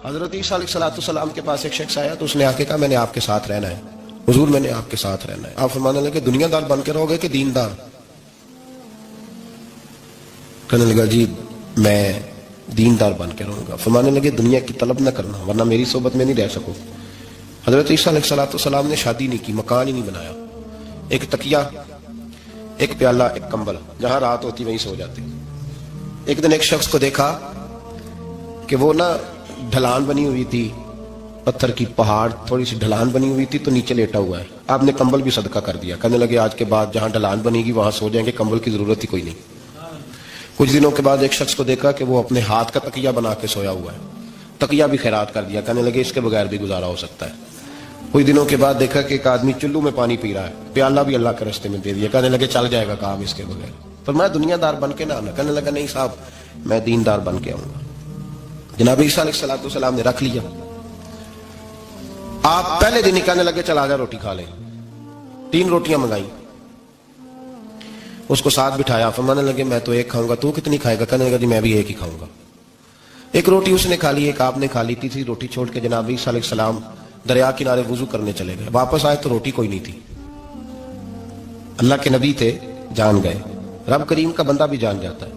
حضرت عیسیٰ علیہ السلام کے پاس ایک شخص آیا تو اس نے آ کے کہا میں نے آپ کے ساتھ رہنا ہے حضور، میں نے آپ کے ساتھ رہنا ہے۔ آپ فرمانے لگے دنیا دار بن کے رہو گے کہ دیندار؟ کہنے لگا جی میں دیندار بن کے رہوں گا۔ فرمانے لگے دنیا کی طلب نہ کرنا ورنہ میری صحبت میں نہیں رہ سکو۔ حضرت عیسیٰ علیہ السلام نے شادی نہیں کی، مکان ہی نہیں بنایا، ایک تکیہ، ایک پیالہ، ایک کمبل، جہاں رات ہوتی وہیں سو جاتے۔ ایک دن ایک شخص کو دیکھا کہ وہ نا ڈھلان بنی ہوئی تھی، پتھر کی پہاڑ تھوڑی سی ڈھلان بنی ہوئی تھی تو نیچے لیٹا ہوا ہے۔ آپ نے کمبل بھی صدقہ کر دیا، کہنے لگے آج کے بعد جہاں ڈھلان بنے گی وہاں سو جائیں گے، کمبل کی ضرورت ہی کوئی نہیں۔ کچھ دنوں کے بعد ایک شخص کو دیکھا کہ وہ اپنے ہاتھ کا تکیہ بنا کے سویا ہوا ہے، تکیہ بھی خیرات کر دیا، کہنے لگے اس کے بغیر بھی گزارا ہو سکتا ہے۔ کچھ دنوں کے بعد دیکھا کہ ایک آدمی چلو میں پانی پی رہا ہے، پیالہ بھی اللہ کے راستے میں دے دیا، کہنے لگے چل جائے گا کام اس کے بغیر۔ پر میں دنیا دار بن کے نہ آنا، کہنے لگا نہیں صاحب میں دیندار بن کے آؤں گا۔ جناب عیسیٰ علیہ السلام نے رکھ لیا۔ آپ پہلے دن ہی کہنے لگے چل آجا روٹی کھا لیں۔ 3 روٹیاں منگائیں، اس کو ساتھ بٹھایا، فرمانے لگے میں تو ایک کھاؤں گا، تو کتنی کھائے گا؟ کہنے لگا جی میں بھی ایک ہی کھاؤں گا۔ ایک روٹی اس نے کھا لی، ایک آپ نے کھا لی، تیسری روٹی چھوڑ کے جناب عیسیٰ علیہ السلام دریا کنارے وضو کرنے چلے گئے۔ واپس آئے تو روٹی کوئی نہیں تھی۔ اللہ کے نبی تھے، جان گئے۔ رب کریم کا بندہ بھی جان جاتا ہے۔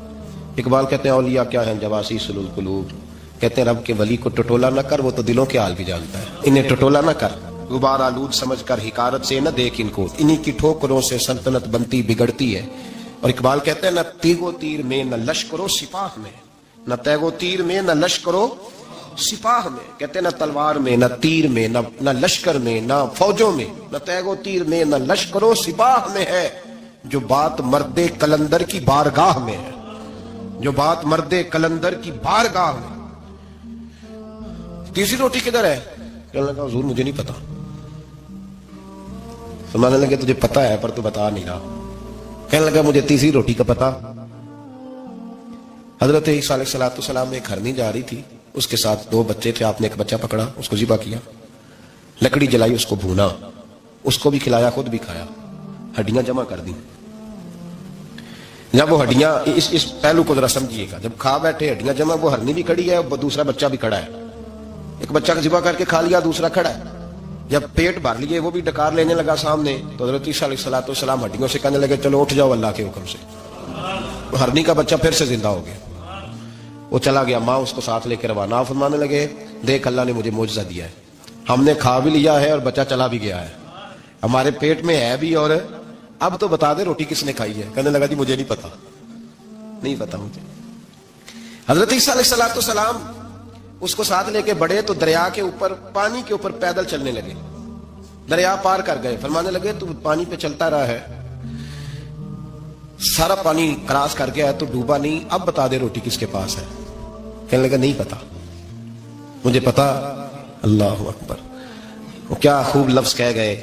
اقبال کہتے ہیں اولیاء کیا ہیں جواسیس القلوب، کہتے ہیں رب کے ولی کو ٹٹولا نہ کر، وہ تو دلوں کے حال بھی جانتا ہے۔ انہیں ٹٹولا نہ کر، غبار آلود سمجھ کر حقارت سے نہ دیکھ ان کو، انہی کی ٹھوکروں سے سلطنت بنتی بگڑتی ہے۔ اور اقبال کہتے ہیں نہ تیگ و تیر میں نہ لشکرو سپاہ میں، نہ تیگ و تیر میں نہ لشکرو سپاہ میں، کہتے ہیں نہ تلوار میں نہ تیر میں نہ لشکر میں نہ فوجوں میں، نہ تیگ و تیر میں نہ لشکرو سپاہ میں ہے، جو بات مرد قلندر کی بارگاہ میں ہے، جو بات مرد قلندر کی بارگاہ میں۔ تیسری روٹی کدھر ہے؟ کہنے لگا حضور مجھے نہیں پتا۔ فرمانے لگے تجھے پتا ہے پر تو بتا نہیں رہا۔ کہنے لگا مجھے تیسری روٹی کا پتا۔ حضرت عیسیٰ علیہ السلام ایک ہرنی جا رہی تھی، اس کے ساتھ 2 بچے تھے، آپ نے ایک بچہ پکڑا، اس کو ذبح کیا، لکڑی جلائی، اس کو بھونا، اس کو بھی کھلایا، خود بھی کھایا، ہڈیاں جمع کر دی۔ جب وہ ہڈیاں اس پہلو کو ذرا سمجھیے گا، جب کھا بیٹھے ہڈیاں جمع، وہ ہرنی بھی کھڑی ہے، دوسرا بچہ بھی کھڑا ہے، ایک بچہ کا ذبح کر کے کھا لیا، دوسرا کھڑا ہے۔ جب پیٹ بھر لیے وہ بھی ڈکار لینے لگا سامنے، تو حضرت عیسیٰ علیہ السلام ہڈیوں سے کہنے لگے چلو اٹھ جاؤ اللہ کے حکم سے۔ ہرنی کا بچہ پھر سے زندہ ہو گیا، وہ چلا گیا، ماں اس کو ساتھ لے کے روانہ۔ فرمانے لگے دیکھ اللہ نے مجھے معجزہ دیا ہے، ہم نے کھا بھی لیا ہے اور بچہ چلا بھی گیا ہے، ہمارے پیٹ میں ہے بھی، اور اب تو بتا دے روٹی کس نے کھائی ہے؟ کہنے لگا جی مجھے نہیں پتا، نہیں پتا مجھے۔ حضرت عیسیٰ علیہ السلام اس کو ساتھ لے کے بڑھے تو دریا کے اوپر، پانی کے اوپر پیدل چلنے لگے، دریا پار کر گئے۔ فرمانے لگے تو پانی پہ چلتا رہا ہے، سارا پانی کراس کر گیا ہے تو ڈوبا نہیں، اب بتا دے روٹی کس کے پاس ہے؟ کہنے لگا نہیں پتا مجھے پتا۔ اللہ اکبر، وہ کیا خوب لفظ کہہ گئے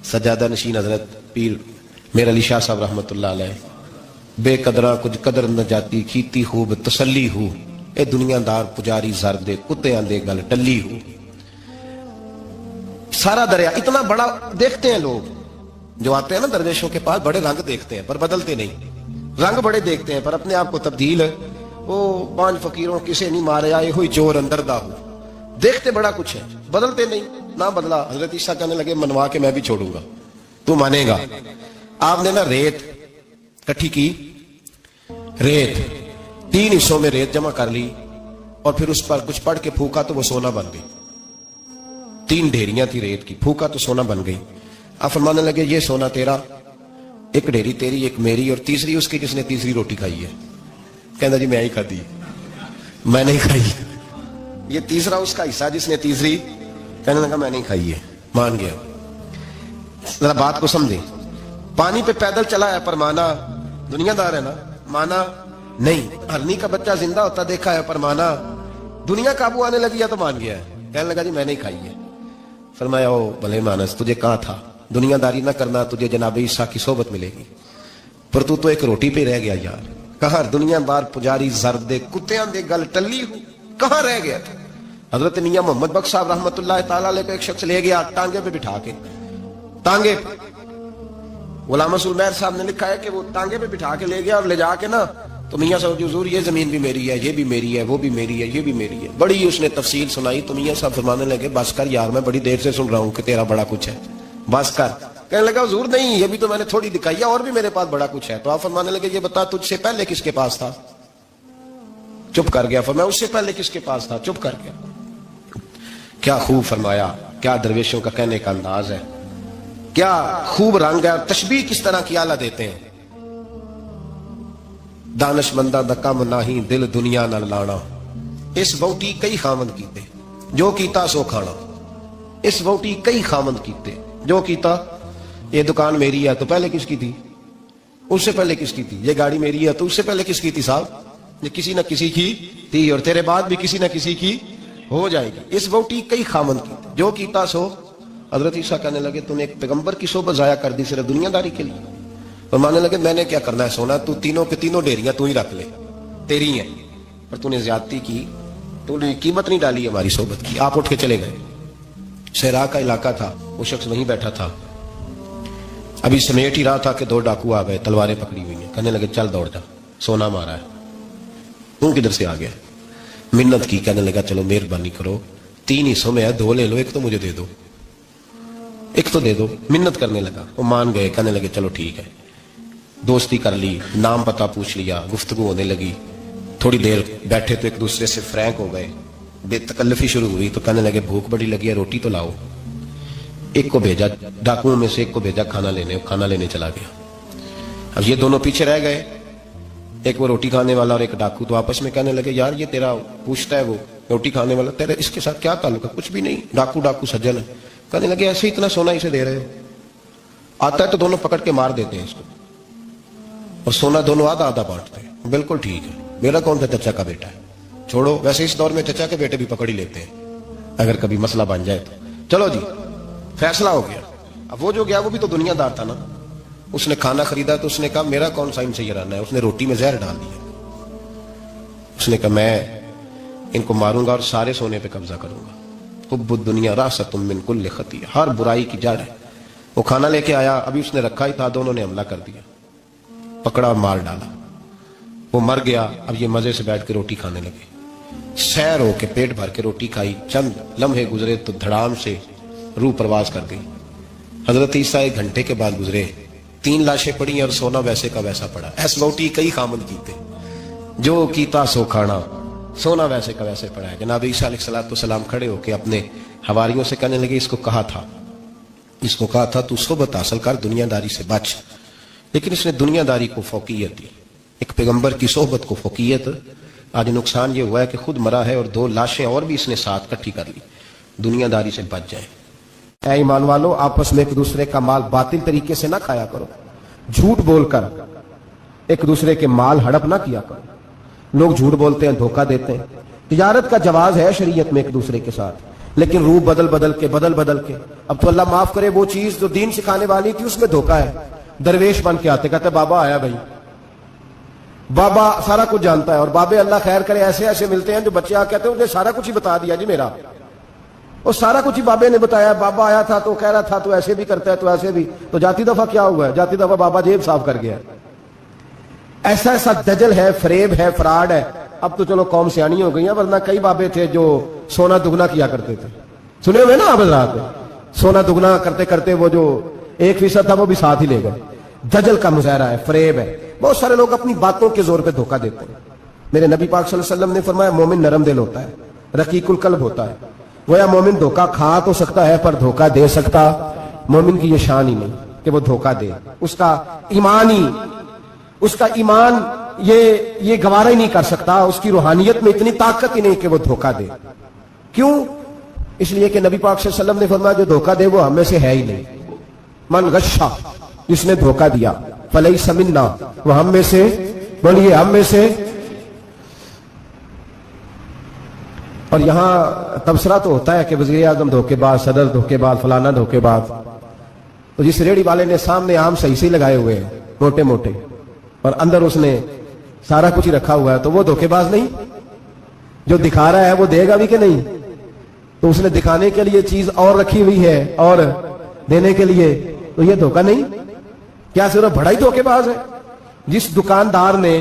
سجادہ نشین حضرت پیر میرا علی شاہ صاحب رحمت اللہ علیہ، بے قدرہ کچھ قدر نہ جاتی، کیتی خوب تسلی ہو، اے دنیا دار پجاری زر دے، کتے آندے گل ٹلی ہو۔ سارا دریا اتنا بڑا دیکھتے ہیں لوگ جو آتے ہیں نا درویشوں کے پاس، بڑے رنگ دیکھتے ہیں پر بدلتے نہیں، رنگ بڑے دیکھتے ہیں پر اپنے آپ کو تبدیل، وہ 5 فقیروں کسے نہیں مارے آئے ہوئی چور اندر دا ہو، دیکھتے بڑا کچھ ہے بدلتے نہیں، نہ بدلا۔ حضرت عیسیٰ کہنے لگے منوا کے میں بھی چھوڑوں گا، تو مانے گا۔ آپ نے نا ریت کٹھی کی، ریت 3 حصوں میں ریت جمع کر لی اور پھر اس پر کچھ پڑھ کے پھونکا تو وہ سونا بن گئی۔ 3 ڈھیریاں تھی ریت کی، پھونکا تو سونا بن گئی۔ آپ فرمانے لگے یہ سونا تیرا، ایک ڈھیری تیری، ایک میری، اور تیسری اس کی جس نے تیسری روٹی کھائی ہے۔ کہنا جی میں ہی کھاتی، میں نہیں کھائی۔ یہ تیسرا اس کا حصہ جس نے تیسری، کہنے لگا میں نہیں کھائی ہے، مان گیا۔ ذرا بات کو سمجھیں، پانی پہ پیدل چلا ہے پر مانا، دنیا دار ہے نا، مانا نہیں۔ ہرنی کا بچہ زندہ ہوتا دیکھا ہے پر مانا، دنیا قابو آنے لگی ہے تو مان گیا ہے۔ کہنے لگا جی میں نہیں کھائی ہے۔ فرمایا او بھلے مانس، تجھے کہا تھا دنیا داری نہ کرنا، تجھے جناب عیسیٰ کی صحبت ملے گی، پر تو ایک روٹی پہ رہ گیا یار۔ کہاں دنیا دار پجاری زرد دے، کتیاں دے گل ٹلی ہو، کہاں رہ گیا تھا؟ حضرت میاں محمد بخش صاحب رحمت اللہ تعالیٰ علیہ کو ایک شخص لے گیا ٹانگے پہ بٹھا کے، ٹانگے غلام رسول مہر صاحب نے لکھا ہے کہ وہ ٹانگے پہ بٹھا کے لے گیا اور لے جا کے نا تو میاں صاحب حضور یہ زمین بھی میری ہے، یہ بھی میری ہے، وہ بھی میری ہے، یہ بھی میری ہے، بڑی اس نے تفصیل سنائی. تو میاں صاحب فرمانے لگے بس کر یار، میں بڑی دیر سے سن رہا ہوں کہ تیرا بڑا کچھ ہے، بس کر. کہنے لگا حضور نہیں، یہ بھی تو میں نے تھوڑی دکھائی ہے، اور بھی میرے پاس بڑا کچھ ہے. تو آپ فرمانے لگے یہ بتا تجھ سے پہلے کس کے پاس تھا؟ چپ کر گیا. فرمایا اس سے پہلے کس کے پاس تھا؟ چپ کر گیا. کیا خوب فرمایا، کیا درویشوں کا کہنے کا انداز ہے، کیا خوب رنگ ہے. تشبیہ کس طرح کی اعلیٰ دیتے ہیں. دانش مندہ دا کم نہیں، دل دنیا نہ لانا، اس ووٹی کئی خامند کیتے، جو کیتا سو کھانا. اس ووٹی کئی خامند کیتے، جو کیتا. یہ دکان میری ہے تو پہلے کس کی تھی؟ اس سے پہلے کس کی تھی. یہ گاڑی میری ہے تو اس سے پہلے کس کی تھی صاحب؟ یہ کسی نہ کسی کی تھی، اور تیرے بعد بھی کسی نہ کسی کی ہو جائے گی. اس ووٹی کئی خامند کیتے، جو کیتا سو. حضرت عیسیٰ کہنے لگے تو نے ایک پیغمبر کی صحبت ضائع کر دی صرف دنیا داری کے لیے. اور ماننے لگے میں نے کیا کرنا ہے سونا، تو تینوں کے تینوں ڈیریاں تو ہی رکھ لے، تیری ہیں. اور تو نے زیادتی کی، تو نے قیمت نہیں ڈالی ہماری صحبت کی. آپ اٹھ کے چلے گئے. صحرا کا علاقہ تھا، وہ شخص وہیں بیٹھا تھا، ابھی سمیٹ ہی رہا تھا کہ دو ڈاکو آ گئے، تلواریں پکڑی ہوئی ہیں. کہنے لگے چل دوڑ جا، سونا مارا ہے. تو کدھر سے آ گیا؟ منت کی. کہنے لگا چلو مہربانی کرو، 3 حصوں میں ہے، 2 لے لو، ایک تو مجھے دے دو، ایک تو دے دو. منت کرنے لگا. وہ مان گئے. کہنے لگے چلو ٹھیک ہے. دوستی کر لی، نام پتہ پوچھ لیا، گفتگو ہونے لگی. تھوڑی دیر بیٹھے تو ایک دوسرے سے فرینک ہو گئے، بے تکلفی شروع ہوئی. تو کہنے لگے بھوک بڑی لگی ہے، روٹی تو لاؤ. ایک کو بھیجا، ڈاکوؤں میں سے ایک کو بھیجا کھانا لینے چلا گیا. اب یہ دونوں پیچھے رہ گئے، ایک وہ روٹی کھانے والا اور ایک ڈاکو. تو آپس میں کہنے لگے یار یہ تیرا پوچھتا ہے وہ روٹی کھانے والا، تیرا اس کے ساتھ کیا تعلق ہے؟ کچھ بھی نہیں، ڈاکو سجن ہے. کہنے لگے ایسے ہی اتنا سونا اسے دے رہے ہو، آتا ہے تو دونوں پکڑ کے مار دیتے ہیں اس کو، اور سونا دونوں آدھا آدھا بانٹتے ہیں. بالکل ٹھیک ہے، میرا کون تھا چچا کا بیٹا ہے، چھوڑو. ویسے اس دور میں چچا کے بیٹے بھی پکڑ ہی لیتے ہیں اگر کبھی مسئلہ بن جائے تو. چلو جی فیصلہ ہو گیا. اب وہ جو گیا وہ بھی تو دنیا دار تھا نا. اس نے کھانا خریدا تو اس نے کہا میرا کون سا ان سے یہ رہنا ہے. اس نے روٹی میں زہر ڈال دیا. اس نے کہا میں ان کو ماروں گا اور سارے سونے پہ قبضہ کروں گا. حب الدنیا راست من کل خطیہ، ہر برائی کی جڑ ہے. وہ کھانا لے کے آیا، ابھی اس نے رکھا ہی تھا، دونوں نے حملہ کر دیا، پکڑا مار ڈالا. وہ مر گیا. اب یہ مزے سے بیٹھ کے روٹی کھانے لگے، سیر ہو کے پیٹ بھر کے روٹی کھائی. چند لمحے گزرے تو دھڑام سے روح پرواز کر گئی. حضرت عیسیٰ 1 گھنٹے کے بعد گزرے، 3 لاشیں پڑی اور سونا ویسے کا ویسا پڑا. ایس ووٹی کئی خامند کیتے، جو کیتا سو کھانا، سونا ویسے کا ویسے پڑا ہے. جناب عیسیٰ علیہ السلام کھڑے ہو کے اپنے حواریوں سے کہنے لگے اس کو کہا تھا تو صحبت حاصل کر، دنیا داری سے بچ. لیکن اس نے دنیا داری کو فوقیت دی، ایک پیغمبر کی صحبت کو فوقیت. آج نقصان یہ ہوا ہے کہ خود مرا ہے اور 2 لاشیں اور بھی اس نے ساتھ کٹھی کر لی. دنیا داری سے بچ جائیں. اے ایمان والو، آپس میں ایک دوسرے کا مال باطل طریقے سے نہ کھایا کرو، جھوٹ بول کر ایک دوسرے کے مال ہڑپ نہ کیا کرو. لوگ جھوٹ بولتے ہیں، دھوکہ دیتے ہیں. تجارت کا جواز ہے شریعت میں ایک دوسرے کے ساتھ، لیکن روح بدل کے. اب تو اللہ معاف کرے، وہ چیز جو دین سکھانے والی تھی اس میں دھوکہ ہے. درویش بن کے آتے، کہتے بابا آیا بھائی، بابا سارا کچھ جانتا ہے. اور بابے اللہ خیر کرے ایسے ملتے ہیں جو بچے آ کہتے ہیں انہیں سارا کچھ ہی بتا دیا جی میرا، اور سارا کچھ ہی بابے نے بتایا. بابا آیا تھا تو کہہ رہا تھا تو ایسے بھی کرتا ہے تو ایسے بھی. تو جاتی دفعہ کیا ہوا ہے؟ جاتی دفعہ بابا جیب صاف کر گیا. ایسا دجل ہے، فریب ہے، فراڈ ہے. اب تو چلو قوم سیانی ہو گئی ہے، ورنہ کئی بابے تھے جو سونا دگنا کیا کرتے تھے. سنے ہوئے نا آپ حضرات؟ سونا دگنا کرتے وہ جو 1% تھا وہ بھی ساتھ ہی لے گئے. دجل کا مظاہرہ ہے، فریب ہے. بہت سارے لوگ اپنی باتوں کے زور پہ دھوکہ دیتے ہیں. میرے نبی پاک صلی اللہ علیہ وسلم نے فرمایا مومن نرم دل ہوتا ہے، رقیق القلب ہوتا ہے. گویا مومن دھوکہ کھا تو سکتا ہے پر دھوکہ دے سکتا مومن کی یہ شان ہی نہیں کہ وہ دھوکہ دے. اس کا ایمان یہ گوارا ہی نہیں کر سکتا. اس کی روحانیت میں اتنی طاقت ہی نہیں کہ وہ دھوکہ دے. کیوں؟ اس لیے کہ نبی پاک صلی اللہ علیہ وسلم نے فرمایا جو دھوکہ دے وہ ہم میں سے ہے ہی نہیں. من غشا، جس نے دھوکہ دیا، فلیس منا، وہ ہم میں سے، بولیے ہم میں سے. اور یہاں تبصرہ تو ہوتا ہے کہ وزیر اعظم دھوکے باز، صدر دھوکے باز، فلانا دھوکے باز. تو جس ریڑھی والے نے سامنے عام صحیح لگائے ہوئے ہیں موٹے اور اندر اس نے سارا کچھ ہی رکھا ہوا ہے، تو وہ دھوکے باز نہیں؟ جو دکھا رہا ہے وہ دے گا بھی کہ نہیں؟ تو اس نے دکھانے کے لیے چیز اور رکھی ہوئی ہے اور دینے کے لیے، تو یہ دھوکہ نہیں؟ کیا صرف بڑا ہی دھوکے باز ہے؟ جس دکاندار نے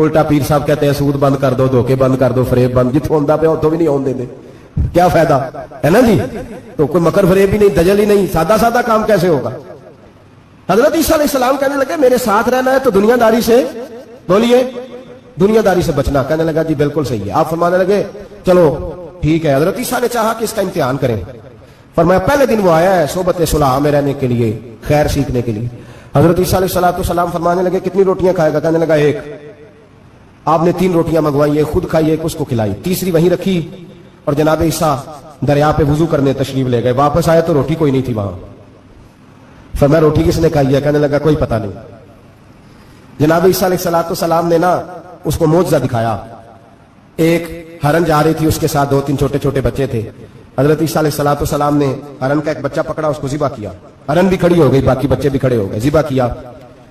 الٹا پیر صاحب کہتے ہیں سود بند کر دو, دھوکے بند کر دو, فریب بند, جتوں آندا پیا اتوں بھی نہیں آن دے, کیا فائدہ ہے نا جی. تو کوئی مکر فریب ہی نہیں, دجل ہی نہیں, سادہ سادہ کام کیسے ہوگا. حضرت عیسیٰ علیہ السلام کہنے لگے میرے ساتھ رہنا ہے تو دنیا داری سے, بولیے, دنیا داری سے بچنا. کہنے لگا جی بالکل صحیح ہے. آپ فرمانے لگے چلو ٹھیک ہے. حضرت عیسیٰ نے چاہا کہ اس کا امتحان کریں. فرمایا پہلے دن وہ آیا ہے صحبت صلح میں رہنے کے لیے, خیر سیکھنے کے لیے. حضرت عیسیٰ علیہ السلام فرمانے لگے کتنی روٹیاں کھائے گا. کہنے لگا ایک. آپ نے 3 روٹیاں منگوائی, ایک خود کھائی, ایک اس کو کھلائی, تیسری وہیں رکھی اور جناب عیسیٰ دریا پہ وضو کرنے تشریف لے گئے. واپس آئے تو روٹی کوئی نہیں تھی وہاں. فرمایا روٹی کس نے کھائی ہے. کہنے لگا کوئی پتہ نہیں. جناب عیسیٰ علیہ السلام نے نا اس کو معجزہ دکھایا. ایک ہرن جا رہی تھی, اس کے ساتھ 2-3 چھوٹے چھوٹے بچے تھے. حضرت عیسیٰ علیہ السلام نے ہرن کا ایک بچہ پکڑا, اس کو ذبح کیا. ہرن بھی کھڑی ہو گئی, باقی بچے بھی کھڑے ہو گئے. ذبح کیا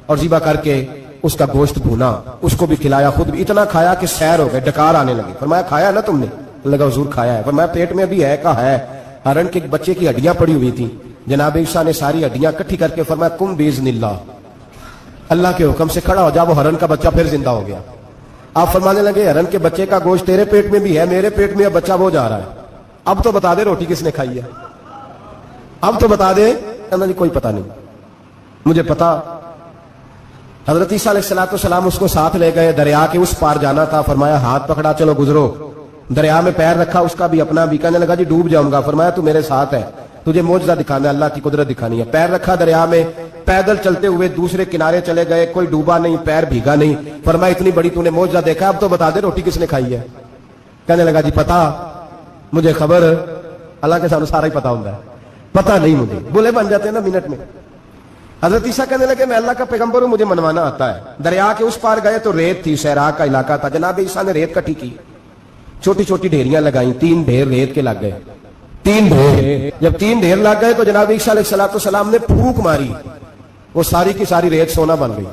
اور ذبح کر کے اس کا گوشت بھونا, اس کو بھی کھلایا, خود بھی اتنا کھایا کہ سیر ہو گئے, ڈکار آنے لگے. فرمایا کھایا نا تم نے. لگا حضور کھایا ہے. فرمایا پیٹ میں ابھی ہے, کہا ہے. ہرن کے بچے کی ہڈیاں پڑی ہوئی تھی. جناب عیسیٰ نے ساری ہڈیاں اکٹھی کر کے فرمایا کم باذن اللہ, اللہ کے حکم سے کھڑا ہو جا. وہ ہرن کا بچہ پھر زندہ ہو گیا. آپ فرمانے لگے ہرن کے بچے کا گوشت تیرے پیٹ میں بھی ہے, میرے پیٹ میں بچہ وہ جا رہا ہے. اب تو بتا دے روٹی کس نے کھائی ہے, اب تو بتا دے. کہنا جی کوئی پتہ نہیں, مجھے پتا. حضرت عیسیٰ علیہ السلام اس کو ساتھ لے گئے, دریا کے اس پار جانا تھا. فرمایا ہاتھ پکڑا چلو گزرو. دریا میں پیر رکھا, اس کا بھی اپنا بھی. کہنے لگا جی ڈوب جاؤں گا. فرمایا تو میرے ساتھ ہے, تجھے معجزہ دکھانا ہے, اللہ کی قدرت دکھانی ہے. پیر رکھا دریا میں, پیدل چلتے ہوئے دوسرے کنارے چلے گئے. کوئی ڈوبا نہیں, پیر بھیگا نہیں. فرمایا اتنی بڑی تو نے معجزہ دیکھا, اب تو بتا دے روٹی کس نے کھائی ہے. کہنے لگا جی پتا, مجھے خبر, اللہ کے سامنے سارا ہی پتا ہوتا ہے, پتا نہیں مجھے. بولے بن جاتے ہیں نا منٹ میں. حضرت عیسیٰ کہنے لگے میں اللہ کا پیغمبر ہوں, مجھے منوانا آتا ہے. دریا کے اس پار گئے تو ریت تھی, صحرا کا علاقہ تھا. جناب عیسیٰ نے ریت کٹھی کی, چھوٹی چھوٹی ڈھیریاں لگائیں. 3 ڈھیر ریت کے لگ گئے. 3 ڈھیر, جب 3 ڈھیر لگ گئے تو جناب عیسیٰ علیہ السلام نے پھونک ماری, وہ ساری کی ساری ریت سونا بن گئی.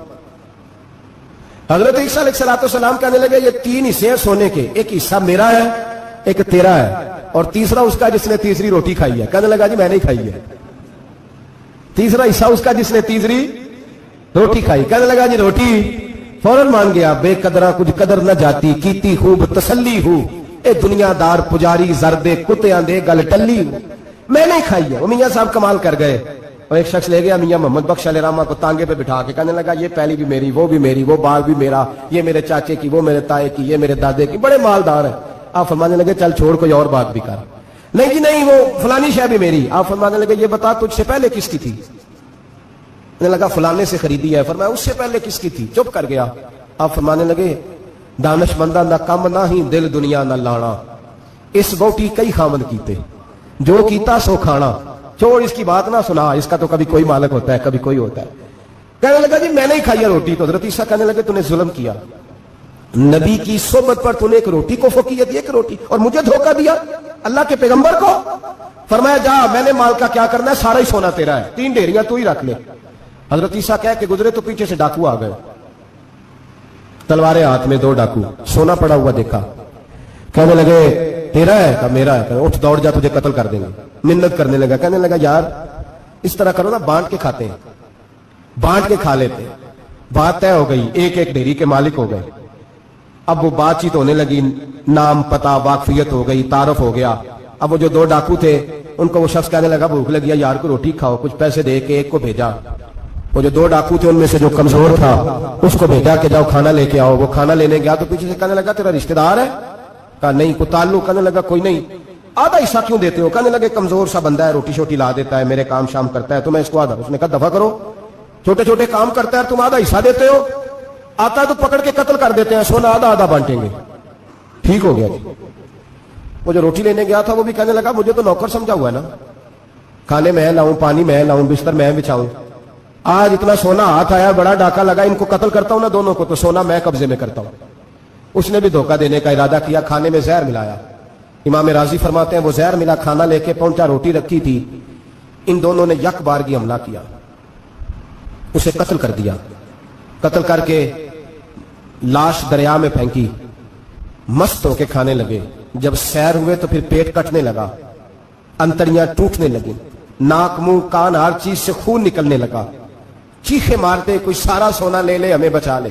حضرت عیسیٰ علیہ السلام کہنے لگے یہ 3 حصے ہیں سونے کے, ایک حصہ میرا ہے, ایک تیرا ہے, اور تیسرا اس کا جس نے تیسری روٹی کھائی ہے. کہنے لگا جی میں نہیں کھائی ہے. تیسرا حصہ اس کا جس نے تیسری روٹی کھائی. کہنے لگا جی روٹی. فوراً مان گیا, بے قدرہ کچھ قدر نہ جاتی, کیتی خوب تسلی ہو, اے دنیا دار پجاری زردے کتیاں دے گل ٹلی ہو, میں نہیں کھائی ہے. وہ میاں صاحب کمال کر گئے, اور ایک شخص لے گیا میاں محمد بخش علیہ رحمہ کو تانگے پہ بٹھا کے. کہنے لگا یہ پہلی بھی میری, وہ بھی میری, وہ بال بھی میرا, یہ میرے چاچے کی, وہ میرے تائے کی, یہ میرے دادے کی, بڑے مالدار ہیں. آپ فرمانے لگے چل چھوڑ کوئی اور بات بھی کر. نہیں جی نہیں, وہ فلانی شے بھی میری. آپ فرمانے لگے یہ بتا تجھ سے پہلے کس کی تھی. کہنے لگا فلانے سے خریدی ہے. فرمایا اس سے پہلے کس کی تھی. چپ کر گیا. آپ فرمانے لگے دانش مندہ نہ کم نہ ہی دل دنیا نہ لانا, اس بوٹی کئی خامن کیتے, جو کیتا سو کھانا. چھوڑ اس کی بات نہ سنا, اس کا تو کبھی کوئی مالک ہوتا ہے, کبھی کوئی ہوتا ہے. کہنے لگا جی میں نہیں کھائی ہے روٹی. تو حضرت عیسیٰ کہنے لگے تو نے ظلم کیا, نبی کی صحبت پر تو نے ایک روٹی کو فوقیت دی, ایک روٹی, اور مجھے دھوکہ دیا اللہ کے پیغمبر کو. فرمایا جا, میں نے مال کا کیا کرنا ہے, سارا ہی سونا تیرا ہے, 3 ڈھیریاں تو ہی رکھ لے. حضرت عیسیٰ کہہ کے گزرے تو پیچھے سے ڈاکو آ گئے, تلواریں ہاتھ میں, 2 ڈاکو, سونا پڑا ہوا دیکھا. کہنے لگے تیرا ہے, کہا میرا ہے. کہ اٹھ دوڑ جا, تجھے قتل کر دیں گے. منت کرنے لگا. کہنے لگا یار اس طرح کرو نا, بانٹ کے کھاتے ہیں, بانٹ کے کھا لیتے ہیں. بات طے ہو گئی, ایک ایک ڈھیری کے مالک ہو گئے. اب وہ بات چیت ہونے لگی, نام پتہ واقفیت ہو گئی, تعارف ہو گیا. اب وہ جو 2 ڈاکو تھے ان کو وہ شخص کہنے لگا بھوک لگی ہے یار کو روٹی کھاؤ, کچھ پیسے دے کے ایک کو بھیجا. وہ جو 2 ڈاکو تھے ان میں سے جو کمزور تھا اس کو بھیجا کہ جاؤ کھانا لے کے آؤ. وہ کھانا لینے گیا تو پیچھے سے کہنے لگا تیرا رشتہ دار ہے. کہا نہیں. کوئی تعلق. کہنے لگا کوئی نہیں. آدھا حصہ کیوں دیتے ہو. کہنے لگے کمزور سا بندہ ہے, روٹی شوٹی لا دیتا ہے, میرے کام شام کرتا ہے, تو میں اس کو آدھا. اس نے کہا دفع کرو, چھوٹے چھوٹے کام کرتا ہے, تم آدھا حصہ دیتے ہو, آتا ہے تو پکڑ کے قتل کر دیتے ہیں, سونا آدھا آدھا بانٹیں گے. ٹھیک ہو گیا. وہ جو روٹی لینے گیا تھا وہ بھی کہنے لگا مجھے تو نوکر سمجھا ہوا ہے نا, کھانے میں لاؤں, پانی میں لاؤں, بستر میں بچھاؤں. آج اتنا سونا ہاتھ آیا, بڑا ڈاکہ لگا, ان کو قتل کرتا ہوں نا دونوں کو, تو سونا میں قبضے میں کرتا ہوں. اس نے بھی دھوکہ دینے کا ارادہ کیا, کھانے میں زہر ملایا. امام راضی فرماتے ہیں وہ زہر ملا, کھانا لے کے پہنچا, روٹی رکھی تھی, ان دونوں نے یک بارگی حملہ کیا, اسے قتل کر دیا. قتل کر کے لاش دریا میں پھینکی, مست ہو کے کھانے لگے. جب سیر ہوئے تو پھر پیٹ کٹنے لگا, انتڑیاں ٹوٹنے لگی, ناک منہ کان ہر چیز سے خون نکلنے لگا. چیخے مارتے کوئی سارا سونا لے لے ہمیں بچا لے.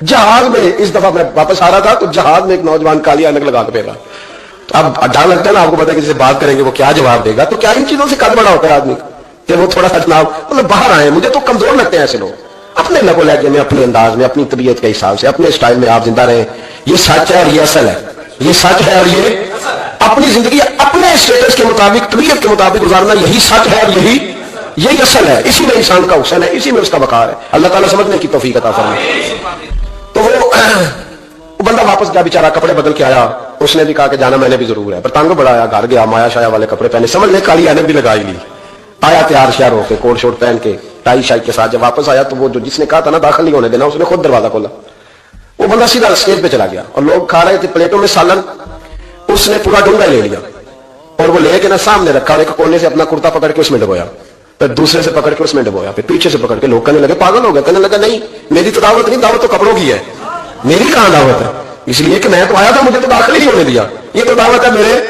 جہاز میں اس دفعہ میں واپس آ رہا تھا تو جہاز میں ایک نوجوان کالی اینک لگا کے پھیرا. تو اب ڈر لگتا ہے نا آپ کو پتا ہے کہ جسے بات کریں گے وہ کیا جواب دے گا, تو کیا ان چیزوں سے قد بڑا ہوتا ہے آدمی کہ وہ تھوڑا سا جناب مطلب باہر آئے. مجھے تو کمزور لگتے ہیں ایسے لوگ, اپنے لگو لہجے میں, اپنے انداز میں, اپنی طبیعت کے حساب سے, اپنے سٹائل میں آپ زندہ رہیں. یہ سچ ہے اور یہ اصل ہے, یہ سچ ہے اور یہ اپنی زندگی اپنے اسٹیٹس کے مطابق, طبیعت کے مطابق گزارنا, یہی سچ ہے اور یہی اصل ہے. اسی میں انسان کا حسن ہے, اسی میں اس کا وقار ہے. اللہ تعالیٰ سمجھنے کی توفیق عطا فرمائے. تو وہ بندہ واپس گیا بیچارہ, کپڑے بدل کے آیا. اس نے بھی کہا کہ جانا میں نے بھی ضرور ہے, پر تنگ بڑا آیا, گھر گیا, مایا شایا والے کپڑے پہنے, سمجھ لے کالی اینک بھی لگائی لی, آیا تیار شیار ہو کے کوٹ شوٹ پہن کے ٹائی شائی کے ساتھ. جب واپس آیا تو وہ جو جس نے کہا تھا نا داخل نہیں ہونے دینا, اس نے خود دروازہ کھولا. وہ بندہ سیدھا اسٹیج پہ چلا گیا اور لوگ کھا رہے تھے پلیٹوں میں سالن. اس نے پورا ڈونگا لے لیا اور وہ لے کے نا سامنے رکھا اور ایک کونے سے اپنا کرتا پکڑ کے اس میں ڈبویا, پھر دوسرے سے پکڑ کے اس میں ڈبویا, پھر پیچھے سے پکڑ کے. لوگ کہنے لگے پاگل ہو گئے, کہنے لگا نہیں میری تو دعوت نہیں, دعوت تو کپڑوں کی ہے, میری کہاں دعوت ہے, اس لیے کہ میں تو آیا تھا, مجھے تو داخل ہی ہونے دیا, یہ تو دعوت ہے میرے.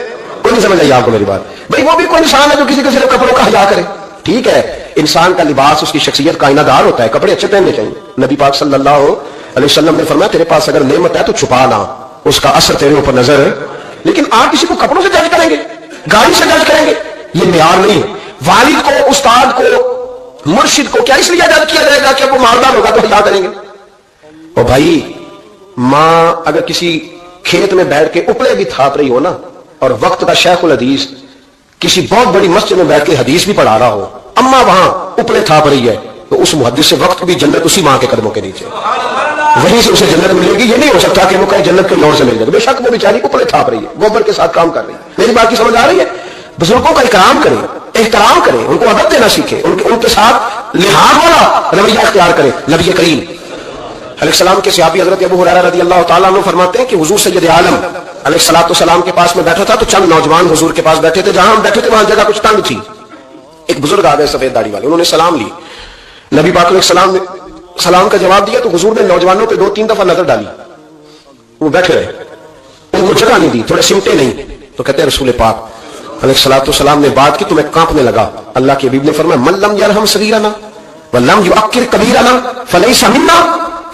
کوئی نہیں سمجھ آئی آپ کو میری بات بھائی. وہ بھی کوئی انسان ہے جو کسی کے صرف کپڑوں کا حیا کرے. ٹھیک ہے, انسان کا لباس اس کی شخصیت کا آئینہ دار ہوتا ہے, کپڑے اچھے پہننے چاہیے. نبی پاک صلی اللہ علیہ وسلم نے فرمایا تیرے پاس اگر نعمت ہے تو چھپا نہ, اس کا اثر تیرے اوپر نظر ہے. لیکن آپ کسی کو کپڑوں سے جج کریں گے, گاڑی سے جج کریں گے, یہ معیار نہیں. والد کو, استاد کو, مرشد کو کیا اس لیے جج کیا جائے گا کہ وہ مالدار ہوگا تو کیا کریں گے؟ اور بھائی ماں اگر کسی کھیت میں بیٹھ کے اپڑے بھی تھاپ رہی ہو نا, اور وقت کا شیخ الحدیث کسی بہت بڑی مسجد میں بیٹھ کے حدیث بھی پڑھا رہا ہو, اما وہاں اپڑے تھاپ رہی ہے, تو اس محدث سے وقت بھی جنت اسی ماں کے قدموں کے نیچے, وہیں سے اسے جنت ملے گی. یہ نہیں ہو سکتا کہ وہ کہیں جنت کے نور سے مل جائے. بے شک وہ بیچاری اوپر تھاپ رہی ہے, گوبر کے ساتھ کام کر رہی ہے. میری بات کی سمجھ آ رہی ہے؟ بزرگوں کا اکرام کریں, احترام کریں, ان کو ادب دینا سیکھیں, ان کے ساتھ لحاظ والا رویہ اختیار کریں. نبی کریم علیہ السلام کے صحابی حضرت ابو ہریرہ رضی اللہ تعالیٰ عنہ فرماتے ہیں کہ حضور سید عالم علیہ السلام کے پاس میں بیٹھا تھا, تو چند نوجوان حضور کے پاس بیٹھے تھے. جہاں ہم بیٹھے تھے وہاں جگہ کچھ تنگ تھی. ایک بزرگ آ گئے سفید داڑھی والے, انہوں نے سلام لی. نبی پاک علیہ سلام کا جواب دیا تو حضور نے نوجوانوں پہ 2-3 دفعہ نظر ڈالی. وہ بیٹھے رہے, ان کو جگہ نہیں دی, تھوڑے سمٹے نہیں. تو کہتے ہیں رسول پاک علیہ السلام نے بات کی تو میں کانپنے لگا. اللہ کے حبیب نے فرمایا من لم یرحم صغیرنا ولم یعقر کبیرنا فلیس منا.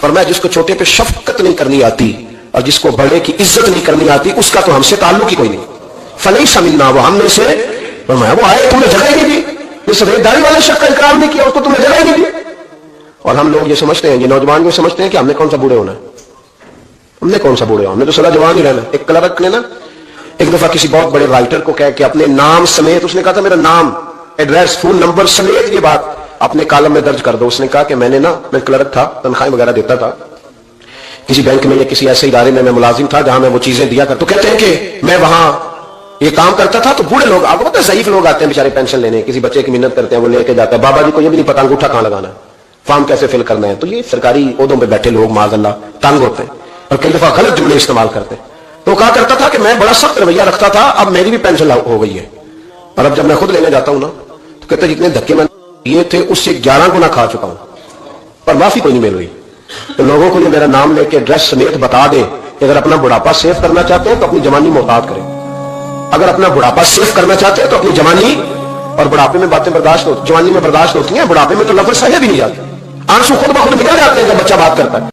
فرمایا جس کو چھوٹے پہ شفقت نہیں کرنی آتی اور جس کو بڑے کی عزت نہیں کرنی آتی, اس کا تو ہم سے تعلق ہی کوئی نہیں. فلیس منا, وہ ہم میں سے. فرمایا وہ آئے تم نے جگہ ہی نہیں دی, یہ سفید داڑھی والے شخص کا اکرام نہیں کیا, اس کو تم نے جگہ ہی نہیں دی. اور ہم لوگ یہ سمجھتے ہیں, یہ نوجوان یہ سمجھتے ہیں کہ ہم نے کون سا بوڑھے ہونا ہے, ہم نے کون سا بوڑھے ہونا, ہم نے تو سدا جوان ہی رہنا. ایک کلرک نے نا ایک دفعہ کسی بہت بڑے رائٹر کو کہہ کے اپنے نام سمیت, اس نے کہا تھا میرا نام, ایڈریس, فون نمبر سمیت یہ بات اپنے کالم میں درج کر دو. اس نے کہا کہ میں کلرک تھا, تنخواہیں وغیرہ دیتا تھا کسی بینک میں یا کسی ایسے ادارے میں ملازم تھا جہاں میں وہ چیزیں دیا کرتا. تو کہتے ہیں کہ میں وہاں یہ کام کرتا تھا. تو بوڑھے لوگ, آپ کو پتہ ہے ضعیف لوگ آتے ہیں بیچارے پینشن لینے, کسی بچے کی محنت کرتے ہیں, وہ لے کے جاتا ہے. بابا جی کو یہ بھی نہیں پتا انگوٹھا کہاں لگانا ہے, فارم کیسے فل کرنا ہے. تو یہ سرکاری عہدوں پہ بیٹھے لوگ معاذ اللہ تنگ ہوتے ہیں اور کئی دفعہ غلط جملے استعمال کرتے ہیں. تو کہا کرتا تھا کہ میں بڑا سخت رویہ رکھتا تھا, اب میری بھی پینشن ہو گئی ہے, اور اب جب میں خود لینے جاتا ہوں نا تو کہتے جتنے دھکے میں دیے تھے اس سے 11 گنا کھا چکا ہوں, پر معافی کوئی نہیں مل رہی. تو لوگوں کو یہ میرا نام لے کے ایڈریس سمیت بتا دیں کہ اگر اپنا بڑھاپا سیف کرنا چاہتے ہیں تو اپنی جوانی محتاط کریں, اگر اپنا بڑھاپا سیف کرنا چاہتے ہیں تو اپنی جوانی, اور بڑھاپے میں باتیں برداشت ہوتی, جوانی میں برداشت ہوتی ہیں, بڑھاپے میں تو لفظ صحیح بھی نہیں جاتے, آنسو خود بخود نکل جاتے ہیں جب بچہ بات کرتا ہے.